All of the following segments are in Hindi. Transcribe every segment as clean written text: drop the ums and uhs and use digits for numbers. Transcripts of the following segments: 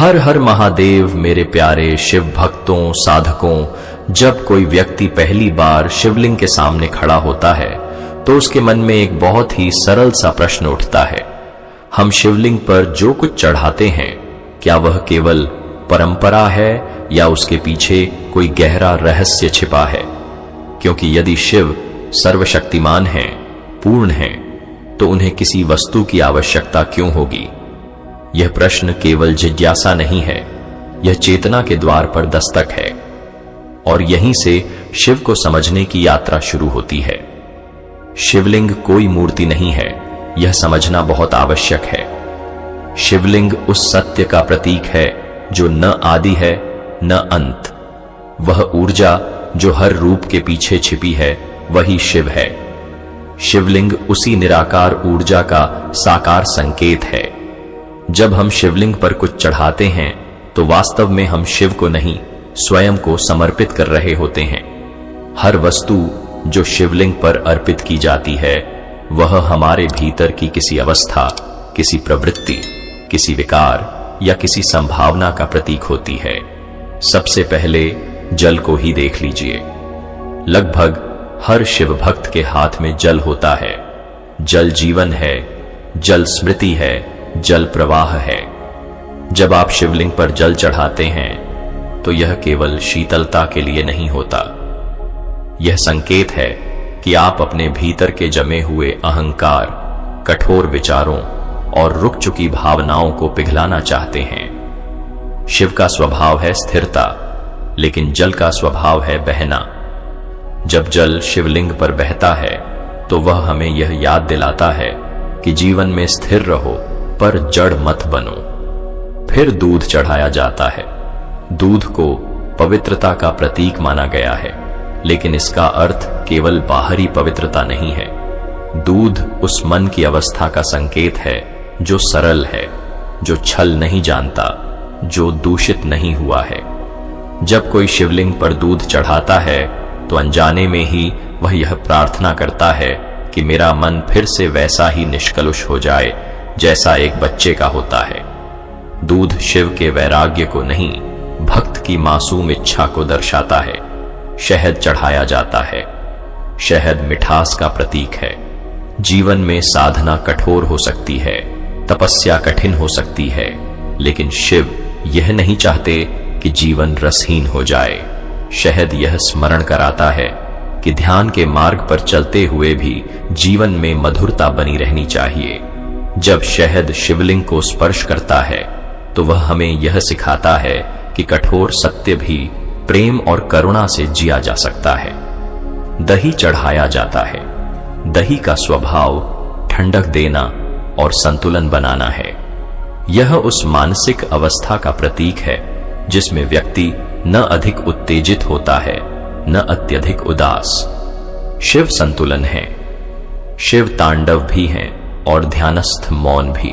हर हर महादेव मेरे प्यारे शिव भक्तों साधकों। जब कोई व्यक्ति पहली बार शिवलिंग के सामने खड़ा होता है तो उसके मन में एक बहुत ही सरल सा प्रश्न उठता है। हम शिवलिंग पर जो कुछ चढ़ाते हैं, क्या वह केवल परंपरा है या उसके पीछे कोई गहरा रहस्य छिपा है? क्योंकि यदि शिव सर्वशक्तिमान हैं, पूर्ण हैं, तो उन्हें किसी वस्तु की आवश्यकता क्यों होगी? यह प्रश्न केवल जिज्ञासा नहीं है, यह चेतना के द्वार पर दस्तक है और यहीं से शिव को समझने की यात्रा शुरू होती है। शिवलिंग कोई मूर्ति नहीं है, यह समझना बहुत आवश्यक है। शिवलिंग उस सत्य का प्रतीक है जो न आदि है न अंत। वह ऊर्जा जो हर रूप के पीछे छिपी है, वही शिव है। शिवलिंग उसी निराकार ऊर्जा का साकार संकेत है। जब हम शिवलिंग पर कुछ चढ़ाते हैं तो वास्तव में हम शिव को नहीं, स्वयं को समर्पित कर रहे होते हैं। हर वस्तु जो शिवलिंग पर अर्पित की जाती है वह हमारे भीतर की किसी अवस्था, किसी प्रवृत्ति, किसी विकार या किसी संभावना का प्रतीक होती है। सबसे पहले जल को ही देख लीजिए। लगभग हर शिव भक्त के हाथ में जल होता है। जल जीवन है, जल स्मृति है, जल प्रवाह है। जब आप शिवलिंग पर जल चढ़ाते हैं तो यह केवल शीतलता के लिए नहीं होता। यह संकेत है कि आप अपने भीतर के जमे हुए अहंकार, कठोर विचारों और रुक चुकी भावनाओं को पिघलाना चाहते हैं। शिव का स्वभाव है स्थिरता, लेकिन जल का स्वभाव है बहना। जब जल शिवलिंग पर बहता है तो वह हमें यह याद दिलाता है कि जीवन में स्थिर रहो पर जड़ मत बनो। फिर दूध चढ़ाया जाता है। दूध को पवित्रता का प्रतीक माना गया है, लेकिन इसका अर्थ केवल बाहरी पवित्रता नहीं है। दूध उस मन की अवस्था का संकेत है जो सरल है, जो छल नहीं जानता, जो दूषित नहीं हुआ है। जब कोई शिवलिंग पर दूध चढ़ाता है तो अनजाने में ही वह यह प्रार्थना करता है कि मेरा मन फिर से वैसा ही निष्कलुष हो जाए जैसा एक बच्चे का होता है। दूध शिव के वैराग्य को नहीं, भक्त की मासूम इच्छा को दर्शाता है। शहद चढ़ाया जाता है। शहद मिठास का प्रतीक है। जीवन में साधना कठोर हो सकती है, तपस्या कठिन हो सकती है, लेकिन शिव यह नहीं चाहते कि जीवन रसहीन हो जाए। शहद यह स्मरण कराता है कि ध्यान के मार्ग पर चलते हुए भी जीवन में मधुरता बनी रहनी चाहिए। जब शहद शिवलिंग को स्पर्श करता है तो वह हमें यह सिखाता है कि कठोर सत्य भी प्रेम और करुणा से जिया जा सकता है। दही चढ़ाया जाता है। दही का स्वभाव ठंडक देना और संतुलन बनाना है। यह उस मानसिक अवस्था का प्रतीक है जिसमें व्यक्ति न अधिक उत्तेजित होता है, न अत्यधिक उदास। शिव संतुलन है। शिव तांडव भी हैं और ध्यानस्थ मौन भी।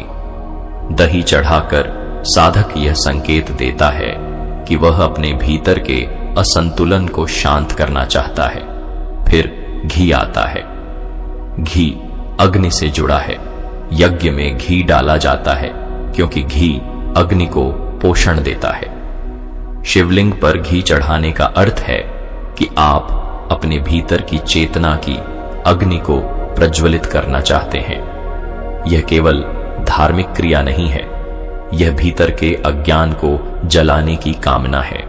दही चढ़ाकर साधक यह संकेत देता है कि वह अपने भीतर के असंतुलन को शांत करना चाहता है। फिर घी आता है। घी अग्नि से जुड़ा है। यज्ञ में घी डाला जाता है क्योंकि घी अग्नि को पोषण देता है। शिवलिंग पर घी चढ़ाने का अर्थ है कि आप अपने भीतर की चेतना की अग्नि को प्रज्वलित करना चाहते हैं। यह केवल धार्मिक क्रिया नहीं है, यह भीतर के अज्ञान को जलाने की कामना है।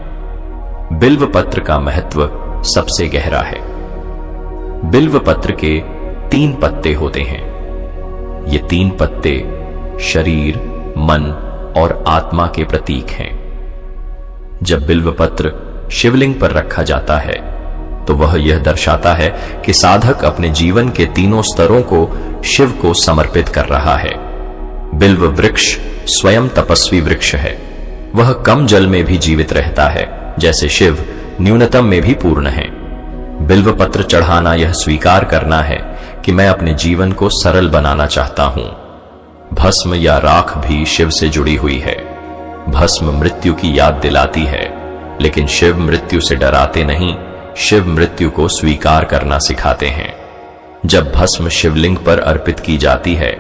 बिल्व पत्र का महत्व सबसे गहरा है। बिल्व पत्र के 3 पत्ते होते हैं। ये 3 पत्ते शरीर, मन और आत्मा के प्रतीक हैं। जब बिल्व पत्र शिवलिंग पर रखा जाता है तो वह यह दर्शाता है कि साधक अपने जीवन के 3 स्तरों को शिव को समर्पित कर रहा है। बिल्व वृक्ष स्वयं तपस्वी वृक्ष है। वह कम जल में भी जीवित रहता है, जैसे शिव न्यूनतम में भी पूर्ण है। बिल्व पत्र चढ़ाना यह स्वीकार करना है कि मैं अपने जीवन को सरल बनाना चाहता हूं। भस्म या राख भी शिव से जुड़ी हुई है। भस्म मृत्यु की याद दिलाती है, लेकिन शिव मृत्यु से डराते नहीं, शिव मृत्यु को स्वीकार करना सिखाते हैं। जब भस्म शिवलिंग पर अर्पित की जाती है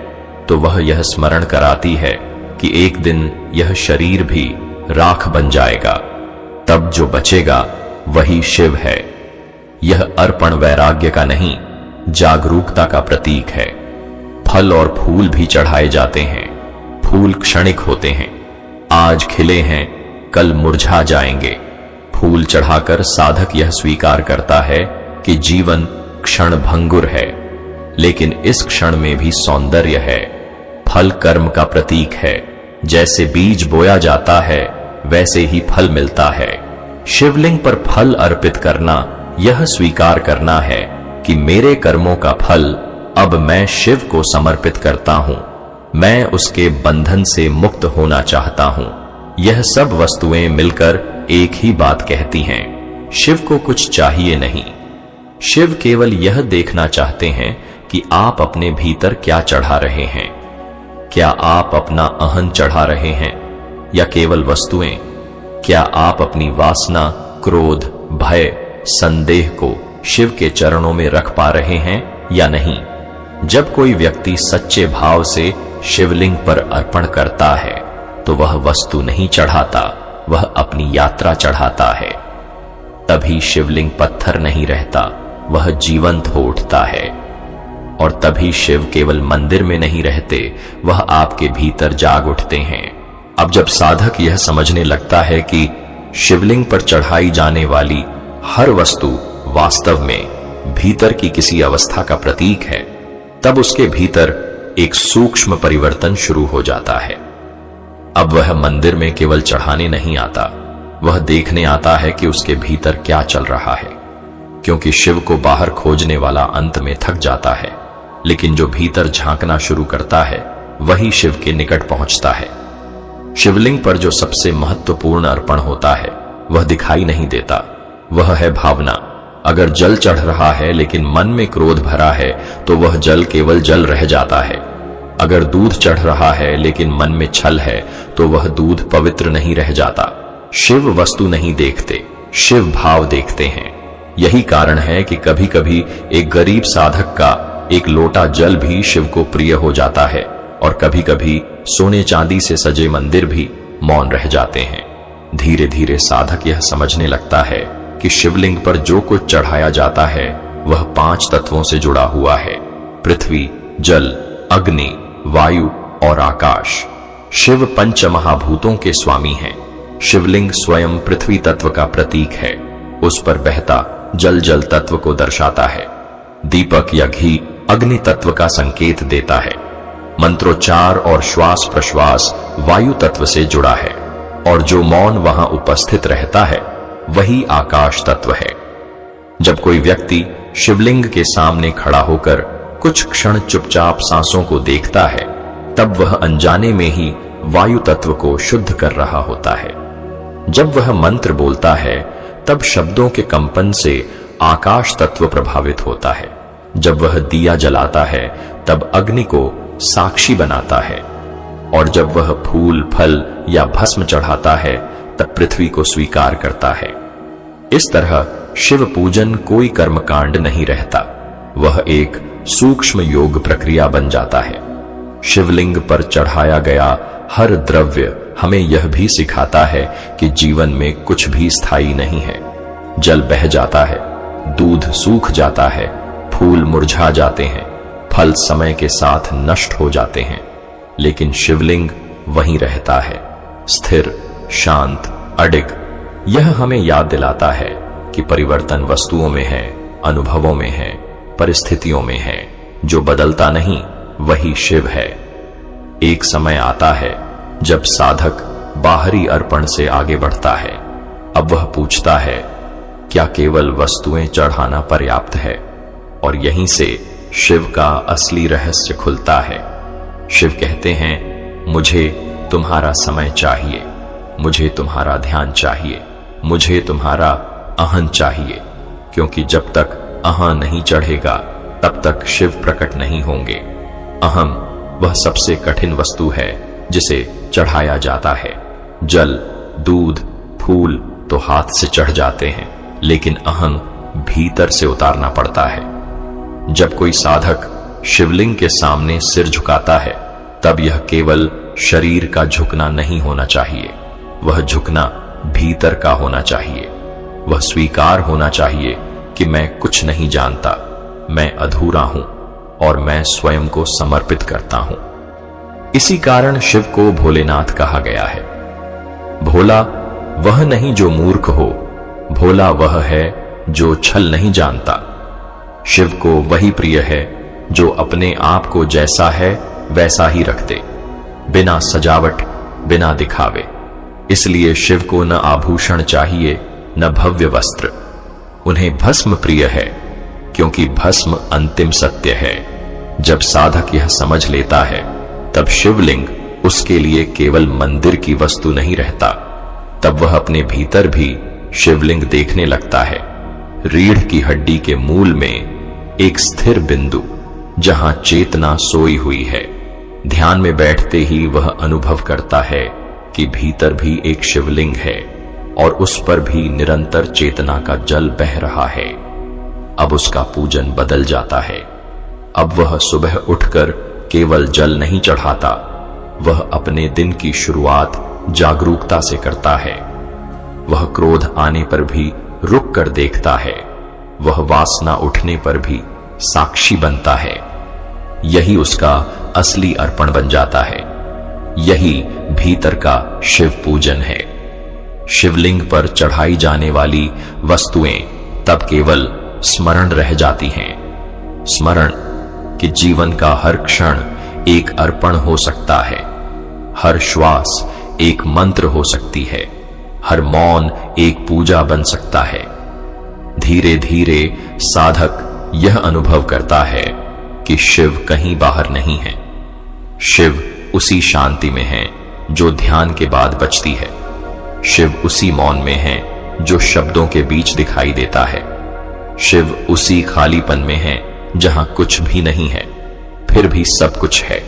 तो वह यह स्मरण कराती है कि एक दिन यह शरीर भी राख बन जाएगा। तब जो बचेगा वही शिव है। यह अर्पण वैराग्य का नहीं, जागरूकता का प्रतीक है। फल और फूल भी चढ़ाए जाते हैं। फूल क्षणिक होते हैं, आज खिले हैं कल मुरझा जाएंगे। फूल चढ़ाकर साधक यह स्वीकार करता है कि जीवन क्षण भंगुर है, लेकिन इस क्षण में भी सौंदर्य है। फल कर्म का प्रतीक है। जैसे बीज बोया जाता है वैसे ही फल मिलता है। शिवलिंग पर फल अर्पित करना यह स्वीकार करना है कि मेरे कर्मों का फल अब मैं शिव को समर्पित करता हूं। मैं उसके बंधन से मुक्त होना चाहता हूं। यह सब वस्तुएं मिलकर एक ही बात कहती हैं, शिव को कुछ चाहिए नहीं। शिव केवल यह देखना चाहते हैं कि आप अपने भीतर क्या चढ़ा रहे हैं। क्या आप अपना अहं चढ़ा रहे हैं या केवल वस्तुएं? क्या आप अपनी वासना, क्रोध, भय, संदेह को शिव के चरणों में रख पा रहे हैं या नहीं? जब कोई व्यक्ति सच्चे भाव से शिवलिंग पर अर्पण करता है तो वह वस्तु नहीं चढ़ाता, वह अपनी यात्रा चढ़ाता है। तभी शिवलिंग पत्थर नहीं रहता, वह जीवंत हो उठता है। और तभी शिव केवल मंदिर में नहीं रहते, वह आपके भीतर जाग उठते हैं। अब जब साधक यह समझने लगता है कि शिवलिंग पर चढ़ाई जाने वाली हर वस्तु वास्तव में भीतर की किसी अवस्था का प्रतीक है, तब उसके भीतर एक सूक्ष्म परिवर्तन शुरू हो जाता है। अब वह मंदिर में केवल चढ़ाने नहीं आता, वह देखने आता है कि उसके भीतर क्या चल रहा है। क्योंकि शिव को बाहर खोजने वाला अंत में थक जाता है, लेकिन जो भीतर झांकना शुरू करता है वही शिव के निकट पहुंचता है। शिवलिंग पर जो सबसे महत्वपूर्ण अर्पण होता है वह दिखाई नहीं देता, वह है भावना। अगर जल चढ़ रहा है लेकिन मन में क्रोध भरा है तो वह जल केवल जल रह जाता है। अगर दूध चढ़ रहा है लेकिन मन में छल है तो वह दूध पवित्र नहीं रह जाता। शिव वस्तु नहीं देखते, शिव भाव देखते हैं। यही कारण है कि कभी कभी एक गरीब साधक का एक लोटा जल भी शिव को प्रिय हो जाता है, और कभी कभी सोने चांदी से सजे मंदिर भी मौन रह जाते हैं। धीरे धीरे साधक यह समझने लगता है कि शिवलिंग पर जो कुछ चढ़ाया जाता है वह 5 तत्वों से जुड़ा हुआ है: पृथ्वी, जल, अग्नि, वायु और आकाश। शिव पंच महाभूतों के स्वामी हैं। शिवलिंग स्वयं पृथ्वी तत्व का प्रतीक है। उस पर बहता जल जल तत्व को दर्शाता है। दीपक या घी अग्नि तत्व का संकेत देता है। मंत्रोच्चार और श्वास प्रश्वास वायु तत्व से जुड़ा है, और जो मौन वहां उपस्थित रहता है वही आकाश तत्व है। जब कोई व्यक्ति शिवलिंग के सामने खड़ा होकर कुछ क्षण चुपचाप सांसों को देखता है, तब वह अनजाने में ही वायु तत्व को शुद्ध कर रहा होता है। जब वह मंत्र बोलता है तब शब्दों के कंपन से आकाश तत्व प्रभावित होता है। जब वह दिया जलाता है तब अग्नि को साक्षी बनाता है, और जब वह फूल, फल या भस्म चढ़ाता है तब पृथ्वी को स्वीकार करता है। इस तरह शिव पूजन कोई कर्मकांड नहीं रहता, वह एक सूक्ष्म योग प्रक्रिया बन जाता है। शिवलिंग पर चढ़ाया गया हर द्रव्य हमें यह भी सिखाता है कि जीवन में कुछ भी स्थायी नहीं है। जल बह जाता है, दूध सूख जाता है, फूल मुरझा जाते हैं, फल समय के साथ नष्ट हो जाते हैं, लेकिन शिवलिंग वहीं रहता है, स्थिर, शांत, अडिग। यह हमें याद दिलाता है कि परिवर्तन वस्तुओं में है, अनुभवों में है, परिस्थितियों में है। जो बदलता नहीं वही शिव है। एक समय आता है जब साधक बाहरी अर्पण से आगे बढ़ता है। अब वह पूछता है, क्या केवल वस्तुएं चढ़ाना पर्याप्त है? और यहीं से शिव का असली रहस्य खुलता है। शिव कहते हैं, मुझे तुम्हारा समय चाहिए, मुझे तुम्हारा ध्यान चाहिए, मुझे तुम्हारा अहं चाहिए। क्योंकि जब तक अहं नहीं चढ़ेगा तब तक शिव प्रकट नहीं होंगे। अहं वह सबसे कठिन वस्तु है जिसे चढ़ाया जाता है। जल, दूध, फूल तो हाथ से चढ़ जाते हैं, लेकिन अहं भीतर से उतारना पड़ता है। जब कोई साधक शिवलिंग के सामने सिर झुकाता है तब यह केवल शरीर का झुकना नहीं होना चाहिए, वह झुकना भीतर का होना चाहिए। वह स्वीकार होना चाहिए कि मैं कुछ नहीं जानता, मैं अधूरा हूं और मैं स्वयं को समर्पित करता हूं। इसी कारण शिव को भोलेनाथ कहा गया है। भोला वह नहीं जो मूर्ख हो, भोला वह है जो छल नहीं जानता। शिव को वही प्रिय है जो अपने आप को जैसा है वैसा ही रख दे, बिना सजावट, बिना दिखावे। इसलिए शिव को न आभूषण चाहिए न भव्य वस्त्र। उन्हें भस्म प्रिय है, क्योंकि भस्म अंतिम सत्य है। जब साधक यह समझ लेता है, तब शिवलिंग उसके लिए केवल मंदिर की वस्तु नहीं रहता, तब वह अपने भीतर भी शिवलिंग देखने लगता है। रीढ़ की हड्डी के मूल में एक स्थिर बिंदु, जहां चेतना सोई हुई है। ध्यान में बैठते ही वह अनुभव करता है कि भीतर भी एक शिवलिंग है और उस पर भी निरंतर चेतना का जल बह रहा है। अब उसका पूजन बदल जाता है। अब वह सुबह उठकर केवल जल नहीं चढ़ाता, वह अपने दिन की शुरुआत जागरूकता से करता है। वह क्रोध आने पर भी रुक कर देखता है, वह वासना उठने पर भी साक्षी बनता है। यही उसका असली अर्पण बन जाता है। यही भीतर का शिव पूजन है। शिवलिंग पर चढ़ाई जाने वाली वस्तुएं तब केवल स्मरण रह जाती हैं। स्मरण कि जीवन का हर क्षण एक अर्पण हो सकता है, हर श्वास एक मंत्र हो सकती है, हर मौन एक पूजा बन सकता है। धीरे धीरे साधक यह अनुभव करता है कि शिव कहीं बाहर नहीं है। शिव उसी शांति में है जो ध्यान के बाद बचती है। शिव उसी मौन में है जो शब्दों के बीच दिखाई देता है। शिव उसी खालीपन में है जहां कुछ भी नहीं है, फिर भी सब कुछ है।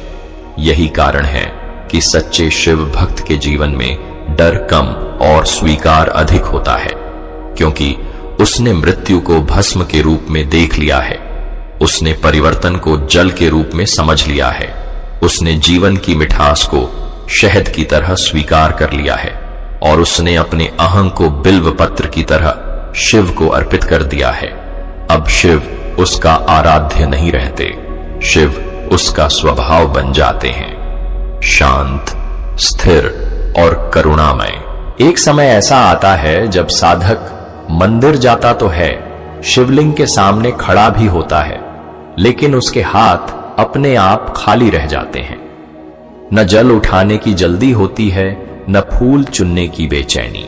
यही कारण है कि सच्चे शिव भक्त के जीवन में डर कम और स्वीकार अधिक होता है, क्योंकि उसने मृत्यु को भस्म के रूप में देख लिया है। उसने परिवर्तन को जल के रूप में समझ लिया है। उसने जीवन की मिठास को शहद की तरह स्वीकार कर लिया है और उसने अपने अहं को बिल्व पत्र की तरह शिव को अर्पित कर दिया है। अब शिव उसका आराध्य नहीं रहते, शिव उसका स्वभाव बन जाते हैं, शांत, स्थिर और करुणामय। एक समय ऐसा आता है जब साधक मंदिर जाता तो है, शिवलिंग के सामने खड़ा भी होता है, लेकिन उसके हाथ अपने आप खाली रह जाते हैं। न जल उठाने की जल्दी होती है, न फूल चुनने की बेचैनी।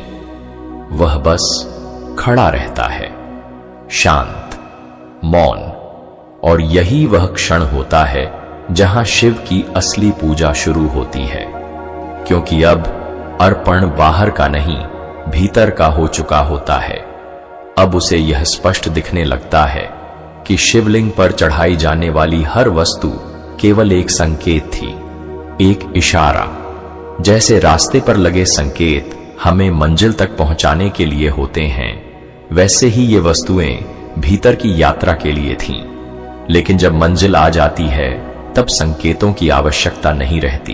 वह बस खड़ा रहता है, शांत, मौन। और यही वह क्षण होता है जहां शिव की असली पूजा शुरू होती है, क्योंकि अब अर्पण बाहर का नहीं, भीतर का हो चुका होता है। अब उसे यह स्पष्ट दिखने लगता है कि शिवलिंग पर चढ़ाई जाने वाली हर वस्तु केवल एक संकेत थी, एक इशारा। जैसे रास्ते पर लगे संकेत हमें मंजिल तक पहुंचाने के लिए होते हैं, वैसे ही ये वस्तुएं भीतर की यात्रा के लिए थीं। लेकिन जब मंजिल आ जाती है, तब संकेतों की आवश्यकता नहीं रहती।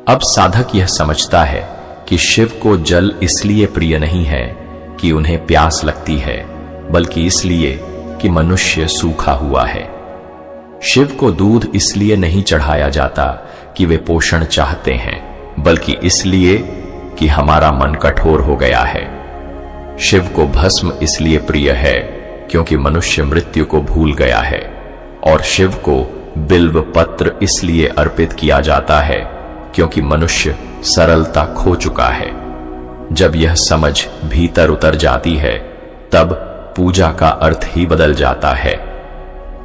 अब साधक यह समझता है कि शिव को जल इसलिए प्रिय नहीं है कि उन्हें प्यास लगती है, बल्कि इसलिए कि मनुष्य सूखा हुआ है। शिव को दूध इसलिए नहीं चढ़ाया जाता कि वे पोषण चाहते हैं, बल्कि इसलिए कि हमारा मन कठोर हो गया है। शिव को भस्म इसलिए प्रिय है क्योंकि मनुष्य मृत्यु को भूल गया है, और शिव को बिल्व पत्र इसलिए अर्पित किया जाता है क्योंकि मनुष्य सरलता खो चुका है। जब यह समझ भीतर उतर जाती है, तब पूजा का अर्थ ही बदल जाता है।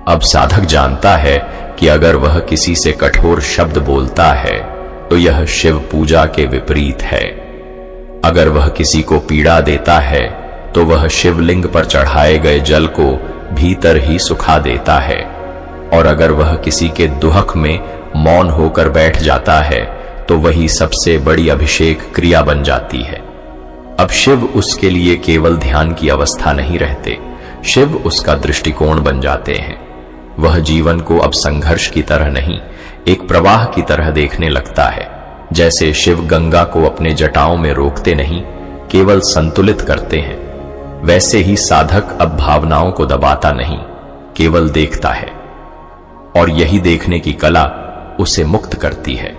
अब साधक जानता है कि अगर वह किसी से कठोर शब्द बोलता है तो यह शिव पूजा के विपरीत है। अगर वह किसी को पीड़ा देता है तो वह शिवलिंग पर चढ़ाए गए जल को भीतर ही सुखा देता है, और अगर वह किसी के दुहक में मौन होकर बैठ जाता है तो वही सबसे बड़ी अभिषेक क्रिया बन जाती है। अब शिव उसके लिए केवल ध्यान की अवस्था नहीं रहते, शिव उसका दृष्टिकोण बन जाते हैं। वह जीवन को अब संघर्ष की तरह नहीं, एक प्रवाह की तरह देखने लगता है। जैसे शिव गंगा को अपने जटाओं में रोकते नहीं, केवल संतुलित करते हैं, वैसे ही साधक अब भावनाओं को दबाता नहीं, केवल देखता है। और यही देखने की कला उसे मुक्त करती है।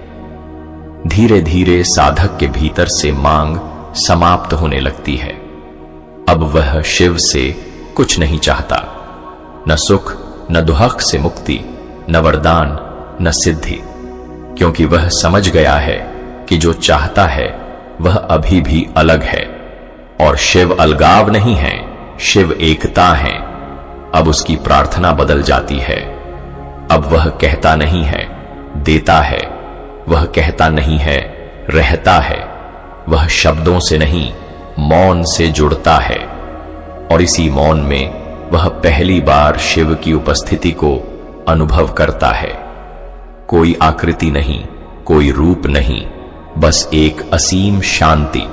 धीरे धीरे साधक के भीतर से मांग समाप्त होने लगती है। अब वह शिव से कुछ नहीं चाहता, न सुख, न दुहक से मुक्ति, न वरदान, न सिद्धि, क्योंकि वह समझ गया है कि जो चाहता है वह अभी भी अलग है। और शिव अलगाव नहीं है, शिव एकता है। अब उसकी प्रार्थना बदल जाती है। अब वह कहता नहीं है देता है, वह कहता नहीं है रहता है। वह शब्दों से नहीं, मौन से जुड़ता है। और इसी मौन में वह पहली बार शिव की उपस्थिति को अनुभव करता है। कोई आकृति नहीं, कोई रूप नहीं, बस एक असीम शांति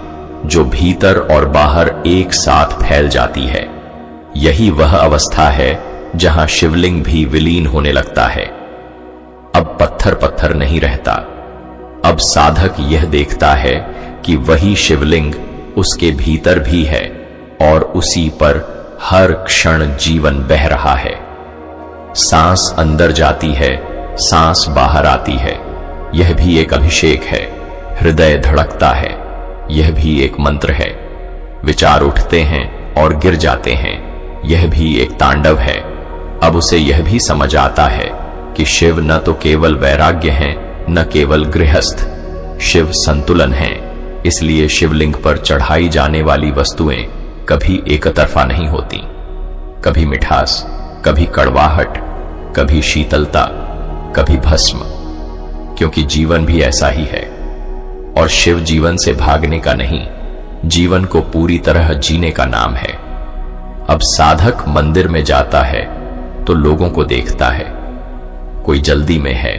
जो भीतर और बाहर एक साथ फैल जाती है। यही वह अवस्था है जहां शिवलिंग भी विलीन होने लगता है। अब पत्थर पत्थर नहीं रहता। अब साधक यह देखता है कि वही शिवलिंग उसके भीतर भी है और उसी पर हर क्षण जीवन बह रहा है। सांस अंदर जाती है, सांस बाहर आती है, यह भी एक अभिषेक है। हृदय धड़कता है, यह भी एक मंत्र है। विचार उठते हैं और गिर जाते हैं, यह भी एक तांडव है। अब उसे यह भी समझ आता है कि शिव न तो केवल वैराग्य है, न केवल गृहस्थ, शिव संतुलन है। इसलिए शिवलिंग पर चढ़ाई जाने वाली वस्तुएं कभी एकतरफा नहीं होती। कभी मिठास, कभी कड़वाहट, कभी शीतलता, कभी भस्म, क्योंकि जीवन भी ऐसा ही है। और शिव जीवन से भागने का नहीं, जीवन को पूरी तरह जीने का नाम है। अब साधक मंदिर में जाता है तो लोगों को देखता है। कोई जल्दी में है,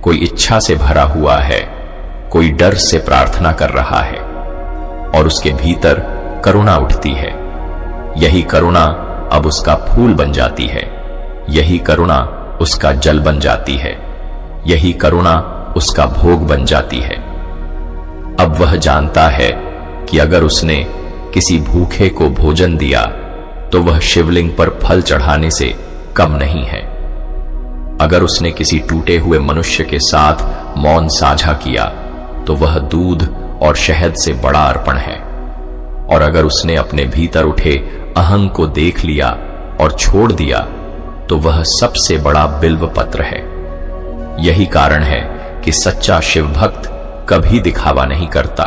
कोई इच्छा से भरा हुआ है, कोई डर से प्रार्थना कर रहा है। और उसके भीतर करुणा उठती है। यही करुणा अब उसका फूल बन जाती है। यही करुणा उसका जल बन जाती है। यही करुणा उसका भोग बन जाती है। अब वह जानता है कि अगर उसने किसी भूखे को भोजन दिया तो वह शिवलिंग पर फल चढ़ाने से कम नहीं है। अगर उसने किसी टूटे हुए मनुष्य के साथ मौन साझा किया तो वह दूध और शहद से बड़ा अर्पण है। और अगर उसने अपने भीतर उठे अहंग को देख लिया और छोड़ दिया तो वह सबसे बड़ा बिल्व पत्र है। यही कारण है कि सच्चा शिव भक्त कभी दिखावा नहीं करता।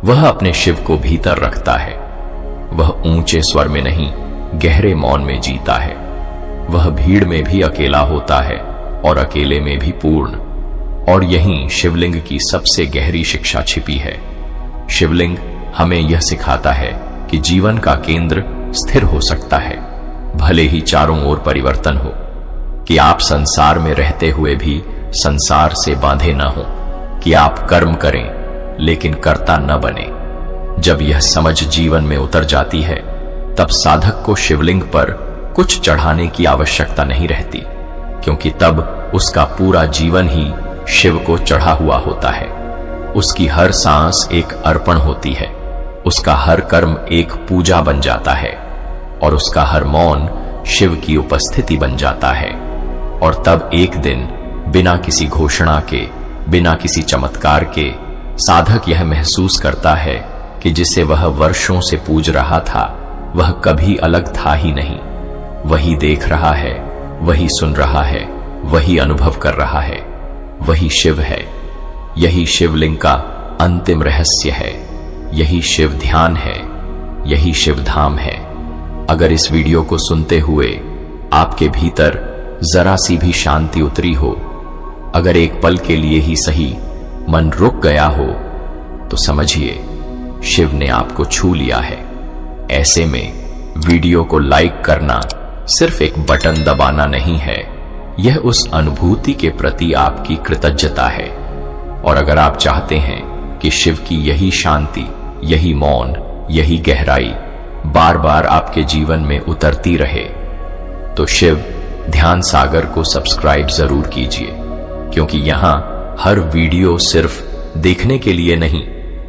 वह अपने शिव को भीतर रखता है। वह ऊंचे स्वर में नहीं, गहरे मौन में जीता है। वह भीड़ में भी अकेला होता है और अकेले में भी पूर्ण। और यहीं शिवलिंग की सबसे गहरी शिक्षा छिपी है। शिवलिंग हमें यह सिखाता है कि जीवन का केंद्र स्थिर हो सकता है, भले ही चारों ओर परिवर्तन हो। कि आप संसार में रहते हुए भी संसार से बांधे न हो। कि आप कर्म करें लेकिन कर्ता न बने। जब यह समझ जीवन में उतर जाती है तब साधक को शिवलिंग पर कुछ चढ़ाने की आवश्यकता नहीं रहती, क्योंकि तब उसका पूरा जीवन ही शिव को चढ़ा हुआ होता है। उसकी हर सांस एक अर्पण होती है। उसका हर कर्म एक पूजा बन जाता है और उसका हर मौन शिव की उपस्थिति बन जाता है। और तब एक दिन बिना किसी घोषणा के, बिना किसी चमत्कार के, साधक यह महसूस करता है कि जिसे वह वर्षों से पूज रहा था वह कभी अलग था ही नहीं। वही देख रहा है, वही सुन रहा है, वही अनुभव कर रहा है, वही शिव है। यही शिवलिंग का अंतिम रहस्य है। यही शिव ध्यान है, यही शिव धाम है। अगर इस वीडियो को सुनते हुए आपके भीतर जरा सी भी शांति उतरी हो, अगर एक पल के लिए ही सही मन रुक गया हो, तो समझिए शिव ने आपको छू लिया है। ऐसे में वीडियो को लाइक करना सिर्फ एक बटन दबाना नहीं है, यह उस अनुभूति के प्रति आपकी कृतज्ञता है। और अगर आप चाहते हैं कि शिव की यही शांति, यही मौन, यही गहराई बार बार आपके जीवन में उतरती रहे, तो शिव ध्यान सागर को सब्सक्राइब जरूर कीजिए, क्योंकि यहां हर वीडियो सिर्फ देखने के लिए नहीं,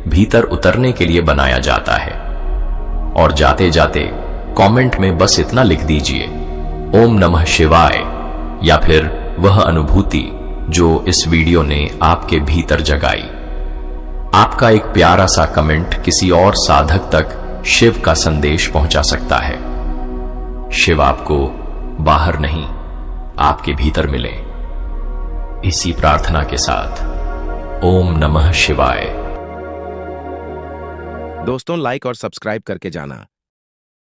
भीतर उतरने के लिए बनाया जाता है। और जाते जाते कमेंट में बस इतना लिख दीजिए, ओम नमः शिवाय, या फिर वह अनुभूति जो इस वीडियो ने आपके भीतर जगाई। आपका एक प्यारा सा कमेंट किसी और साधक तक शिव का संदेश पहुंचा सकता है। शिव आपको बाहर नहीं, आपके भीतर मिले। इसी प्रार्थना के साथ ओम नमः शिवाय। दोस्तों, लाइक और सब्सक्राइब करके जाना।